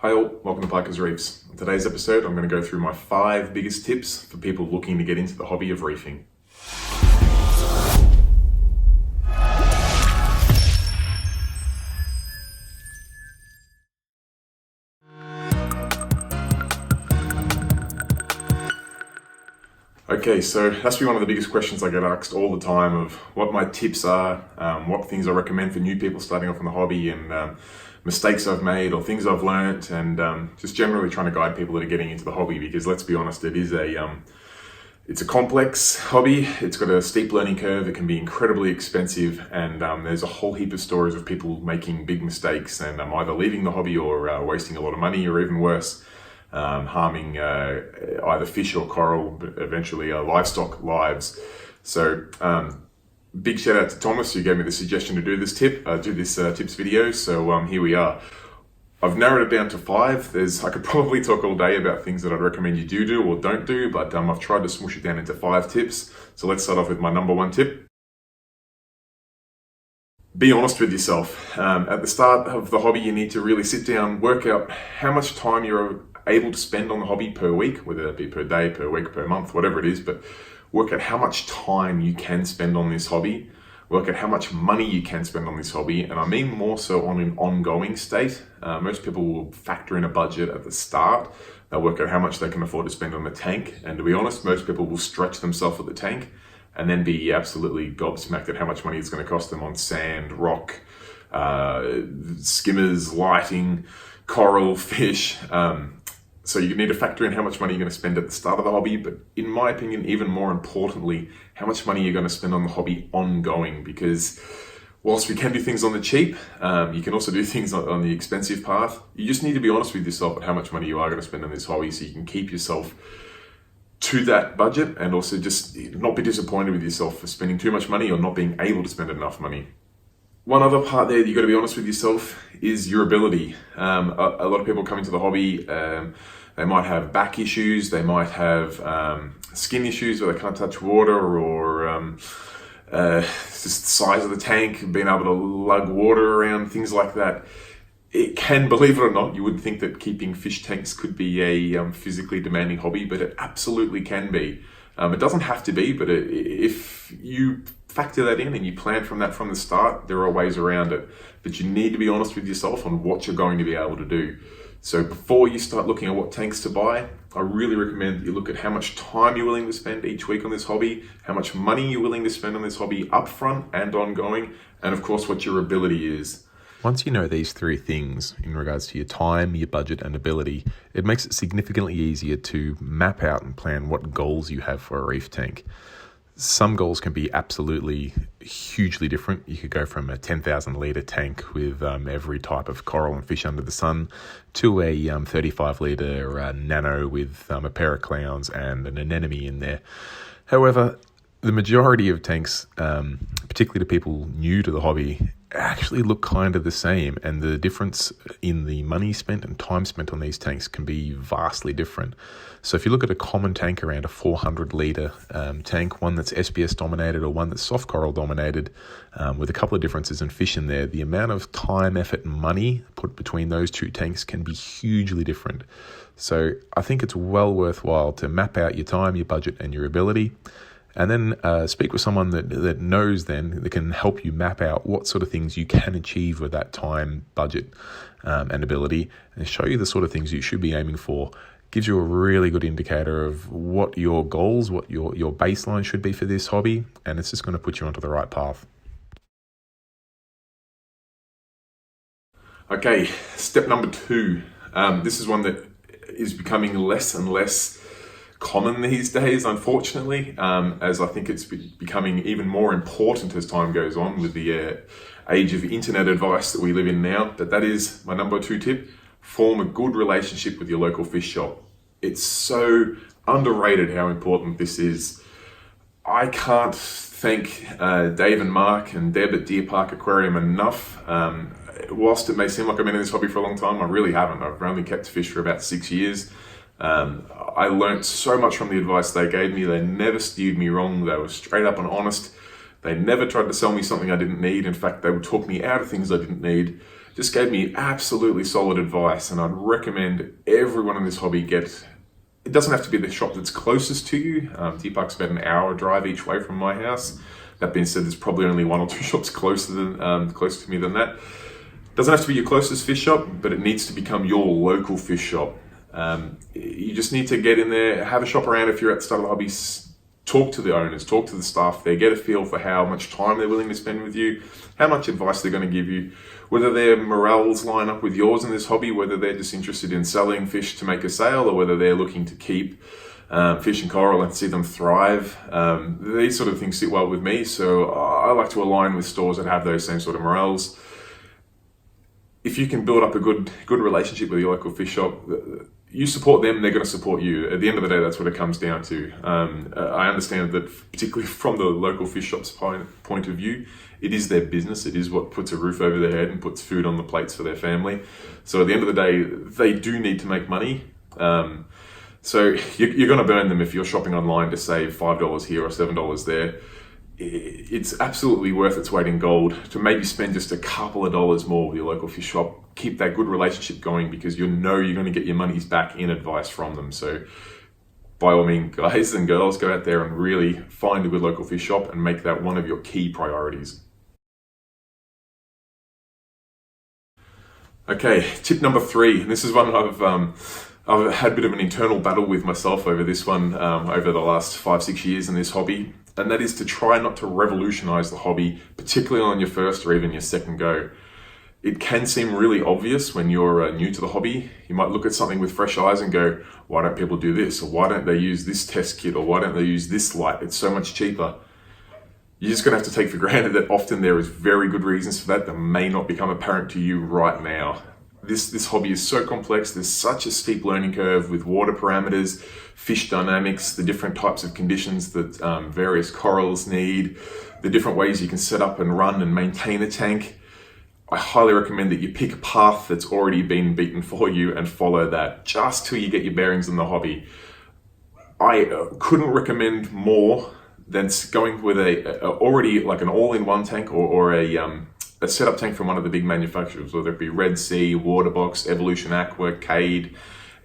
Hi all, welcome to Parker's Reefs. In today's episode, I'm going to go through my 5 biggest tips for people looking to get into the hobby of reefing. Okay, so that's been one of the biggest questions I get asked all the time of what my tips are, what things I recommend for new people starting off in the hobby, and mistakes I've made or things I've learnt, and just generally trying to guide people that are getting into the hobby, because let's be honest, it's a complex hobby. It's got a steep learning curve. It can be incredibly expensive, and there's a whole heap of stories of people making big mistakes and either leaving the hobby or wasting a lot of money, or even worse, harming either fish or coral, but eventually livestock lives. So big shout out to Thomas, who gave me the suggestion to do this tips video. So here we are. I've narrowed it down to 5. I could probably talk all day about things that I'd recommend you do or don't do, but I've tried to smush it down into 5 tips. So let's start off with my number 1 tip. Be honest with yourself. At the start of the hobby, you need to really sit down, work out how much time you're able to spend on the hobby per week, whether that be per day, per week, per month, whatever it is, but work out how much time you can spend on this hobby, work out how much money you can spend on this hobby, and I mean more so on an ongoing state. Most people will factor in a budget at the start. They'll work out how much they can afford to spend on the tank, and to be honest, most people will stretch themselves at the tank and then be absolutely gobsmacked at how much money it's going to cost them on sand, rock, skimmers, lighting, coral, fish. So you need to factor in how much money you're going to spend at the start of the hobby, but in my opinion, even more importantly, how much money you're going to spend on the hobby ongoing, because whilst we can do things on the cheap, you can also do things on the expensive path. You just need to be honest with yourself at how much money you are going to spend on this hobby, so you can keep yourself to that budget and also just not be disappointed with yourself for spending too much money or not being able to spend enough money. One other part there that you've got to be honest with yourself is your ability. A lot of people come into the hobby, they might have back issues, they might have skin issues where they can't touch water, or just the size of the tank, being able to lug water around, things like that. It can, believe it or not, you would think that keeping fish tanks could be a physically demanding hobby, but it absolutely can be. It doesn't have to be, but if you factor that in and you plan from the start, there are ways around it. But you need to be honest with yourself on what you're going to be able to do. So before you start looking at what tanks to buy, I really recommend that you look at how much time you're willing to spend each week on this hobby, how much money you're willing to spend on this hobby upfront and ongoing, and of course what your ability is. Once you know these 3 things in regards to your time, your budget, and ability, it makes it significantly easier to map out and plan what goals you have for a reef tank. Some goals can be absolutely hugely different. You could go from a 10,000 litre tank with every type of coral and fish under the sun to a 35 litre nano with a pair of clowns and an anemone in there. However, the majority of tanks, particularly to people new to the hobby, actually look kind of the same, and the difference in the money spent and time spent on these tanks can be vastly different. So if you look at a common tank around a 400 litre tank, one that's SPS dominated or one that's soft coral dominated, with a couple of differences in fish in there, the amount of time, effort and money put between those 2 tanks can be hugely different. So I think it's well worthwhile to map out your time, your budget and your ability, and then speak with someone that knows that can help you map out what sort of things you can achieve with that time, budget, and ability, and show you the sort of things you should be aiming for. Gives you a really good indicator of what your goals, what your baseline should be for this hobby, and it's just going to put you onto the right path. Okay, step number 2. This is one that is becoming less and less common these days, unfortunately, as I think it's becoming even more important as time goes on with the age of internet advice that we live in now. But that is my number 2 tip: form a good relationship with your local fish shop. It's so underrated how important this is. I can't thank Dave and Mark and Deb at Deer Park Aquarium enough. Whilst it may seem like I've been in this hobby for a long time, I really haven't. I've only kept fish for about 6 years. I learned so much from the advice they gave me. They never steered me wrong. They were straight up and honest. They never tried to sell me something I didn't need. In fact, they would talk me out of things I didn't need. just gave me absolutely solid advice, and I'd recommend everyone in this hobby get. It doesn't have to be the shop that's closest to you. Deepak's about an hour drive each way from my house. That being said, there's probably only 1 or 2 shops closer to me than that. Doesn't have to be your closest fish shop, but it needs to become your local fish shop. You just need to get in there, have a shop around if you're at the start of the hobby, talk to the owners, talk to the staff there, get a feel for how much time they're willing to spend with you, how much advice they're going to give you, whether their morals line up with yours in this hobby, whether they're just interested in selling fish to make a sale, or whether they're looking to keep fish and coral and see them thrive. These sort of things sit well with me, so I like to align with stores that have those same sort of morals. If you can build up a good relationship with your local fish shop, you support them, they're going to support you. At the end of the day, that's what it comes down to. I understand that, particularly from the local fish shop's point of view, it is their business. It is what puts a roof over their head and puts food on the plates for their family. So at the end of the day, they do need to make money. So you're going to burn them if you're shopping online to save $5 here or $7 there. It's absolutely worth its weight in gold to maybe spend just a couple of dollars more with your local fish shop. Keep that good relationship going, because you know you're going to get your monies back in advice from them. So by all means, guys and girls, go out there and really find a good local fish shop and make that one of your key priorities. Okay, tip number 3. And this is one I've had a bit of an internal battle with myself over this one over the last 5-6 years in this hobby. And that is to try not to revolutionize the hobby, particularly on your first or even your second go. It can seem really obvious when you're new to the hobby. You might look at something with fresh eyes and go, why don't people do this? Or why don't they use this test kit? Or why don't they use this light? It's so much cheaper. You're just going to have to take for granted that often there is very good reasons for that may not become apparent to you right now. This hobby is so complex. There's such a steep learning curve with water parameters, fish dynamics, the different types of conditions that various corals need, the different ways you can set up and run and maintain a tank. I highly recommend that you pick a path that's already been beaten for you and follow that just till you get your bearings in the hobby. I couldn't recommend more than going with already like an all-in-one tank or a setup tank from one of the big manufacturers, whether it be Red Sea, Waterbox, Evolution Aqua, Cade.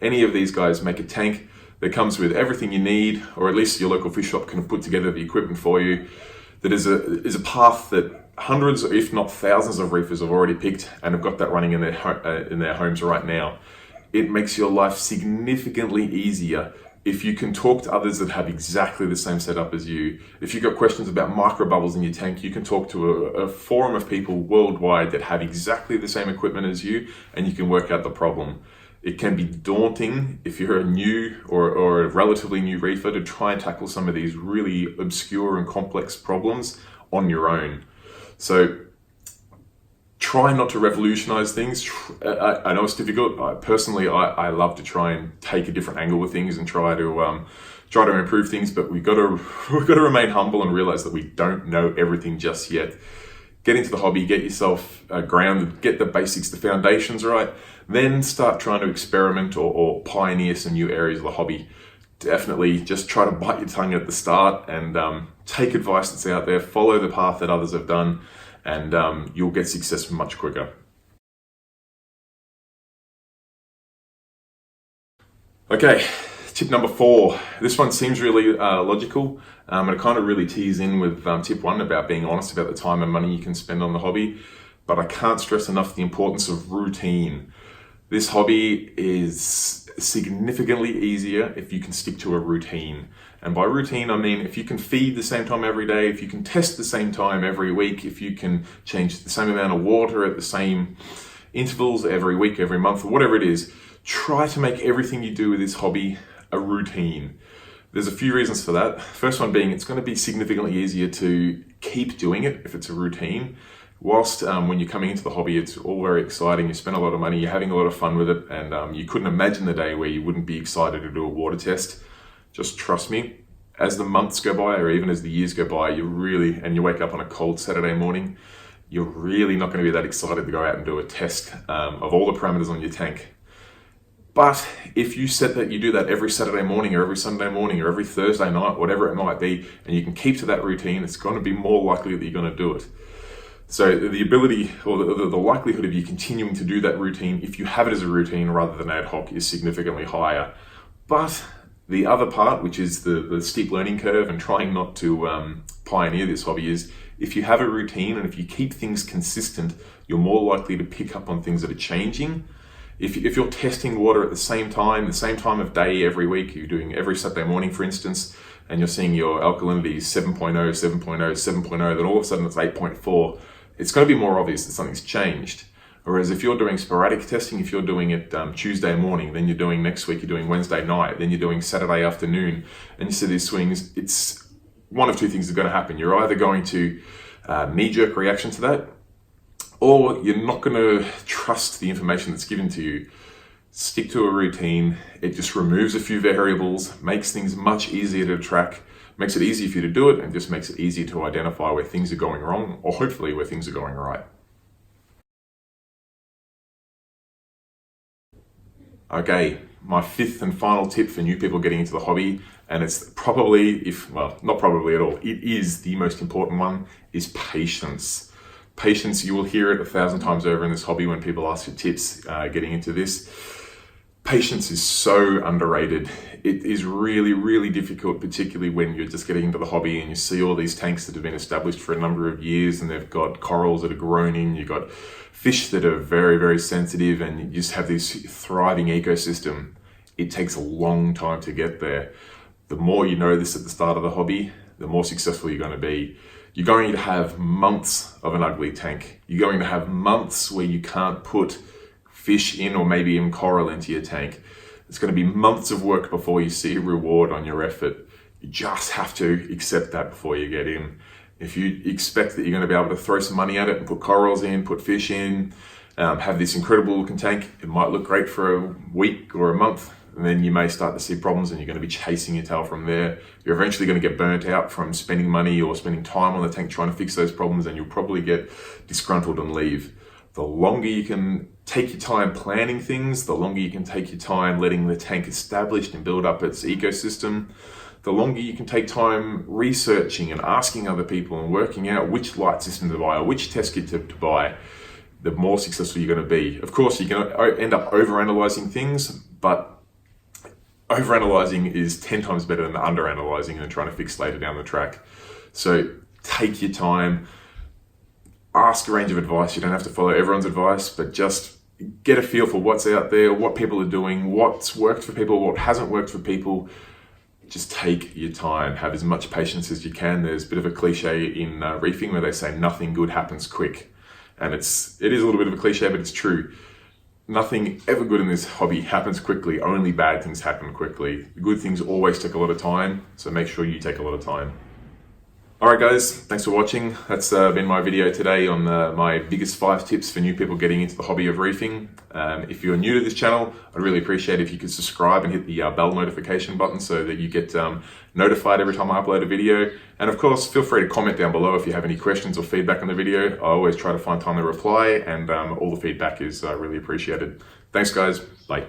Any of these guys make a tank that comes with everything you need, or at least your local fish shop can put together the equipment for you. That is a path that hundreds, if not thousands, of reefers have already picked and have got that running in their homes right now. It makes your life significantly easier if you can talk to others that have exactly the same setup as you. If you've got questions about micro bubbles in your tank, you can talk to a forum of people worldwide that have exactly the same equipment as you, and you can work out the problem. It can be daunting if you're a new or a relatively new reefer to try and tackle some of these really obscure and complex problems on your own. So try not to revolutionize things. I know it's difficult. Personally, I love to try and take a different angle with things and try to improve things, but we've got to remain humble and realize that we don't know everything just yet. Get into the hobby, get yourself grounded, get the basics, the foundations right, then start trying to experiment or pioneer some new areas of the hobby. Definitely just try to bite your tongue at the start and take advice that's out there, follow the path that others have done, and you'll get success much quicker. Okay, tip number 4. This one seems really logical, and it kind of really tees in with tip 1 about being honest about the time and money you can spend on the hobby, but I can't stress enough the importance of routine. This hobby is significantly easier if you can stick to a routine. And by routine, I mean if you can feed the same time every day, if you can test the same time every week, if you can change the same amount of water at the same intervals every week, every month, or whatever it is, try to make everything you do with this hobby a routine. There's a few reasons for that. First one being it's going to be significantly easier to keep doing it if it's a routine. Whilst when you're coming into the hobby, it's all very exciting, you spend a lot of money, you're having a lot of fun with it, and you couldn't imagine the day where you wouldn't be excited to do a water test. Just trust me, as the months go by, or even as the years go by, and you wake up on a cold Saturday morning, you're really not going to be that excited to go out and do a test of all the parameters on your tank. But if you set that you do that every Saturday morning or every Sunday morning or every Thursday night, whatever it might be, and you can keep to that routine, it's going to be more likely that you're going to do it. So the ability or the likelihood of you continuing to do that routine, if you have it as a routine rather than ad hoc, is significantly higher. But the other part, which is the steep learning curve and trying not to pioneer this hobby, is if you have a routine and if you keep things consistent, you're more likely to pick up on things that are changing. If you're testing water at the same time of day every week, you're doing every Saturday morning, for instance, and you're seeing your alkalinity 7.0, 7.0, 7.0, then all of a sudden it's 8.4, it's going to be more obvious that something's changed. Whereas if you're doing sporadic testing, if you're doing it Tuesday morning, then you're doing next week, you're doing Wednesday night, then you're doing Saturday afternoon, and you see these swings, it's one of two things are going to happen. You're either going to knee-jerk reaction to that, or you're not going to trust the information that's given to you. Stick to a routine. It just removes a few variables, makes things much easier to track, makes it easier for you to do it, and just makes it easier to identify where things are going wrong, or hopefully where things are going right. Okay, my fifth and final tip for new people getting into the hobby, and it's probably, not probably at all, it is the most important one, is patience. Patience, you will hear it 1,000 times over in this hobby when people ask for tips getting into this. Patience is so underrated. It is really, really difficult, particularly when you're just getting into the hobby and you see all these tanks that have been established for a number of years and they've got corals that are grown in, you've got fish that are very, very sensitive, and you just have this thriving ecosystem. It takes a long time to get there. The more you know this at the start of the hobby, the more successful you're going to be. You're going to have months of an ugly tank. You're going to have months where you can't put fish in or maybe even coral into your tank. It's going to be months of work before you see a reward on your effort. You just have to accept that before you get in. If you expect that you're going to be able to throw some money at it and put corals in, put fish in, have this incredible looking tank, it might look great for a week or a month, and then you may start to see problems and you're going to be chasing your tail from there. You're eventually going to get burnt out from spending money or spending time on the tank trying to fix those problems, and you'll probably get disgruntled and leave. The longer you can take your time planning things, the longer you can take your time letting the tank establish and build up its ecosystem, the longer you can take time researching and asking other people and working out which light system to buy or which test kit to buy, the more successful you're going to be. Of course, you're going to end up overanalyzing things, but overanalyzing is 10 times better than underanalyzing and trying to fix later down the track. So take your time, ask a range of advice. You don't have to follow everyone's advice, but just get a feel for what's out there, what people are doing, what's worked for people, what hasn't worked for people. Just take your time, have as much patience as you can. There's a bit of a cliche in reefing where they say nothing good happens quick. And it is a little bit of a cliche, but it's true. Nothing ever good in this hobby happens quickly. Only bad things happen quickly. The good things always take a lot of time, so make sure you take a lot of time. Alright guys, thanks for watching. That's been my video today on my biggest 5 tips for new people getting into the hobby of reefing. If you're new to this channel, I'd really appreciate it if you could subscribe and hit the bell notification button so that you get notified every time I upload a video. And of course, feel free to comment down below if you have any questions or feedback on the video. I always try to find time to reply, and all the feedback is really appreciated. Thanks guys, bye.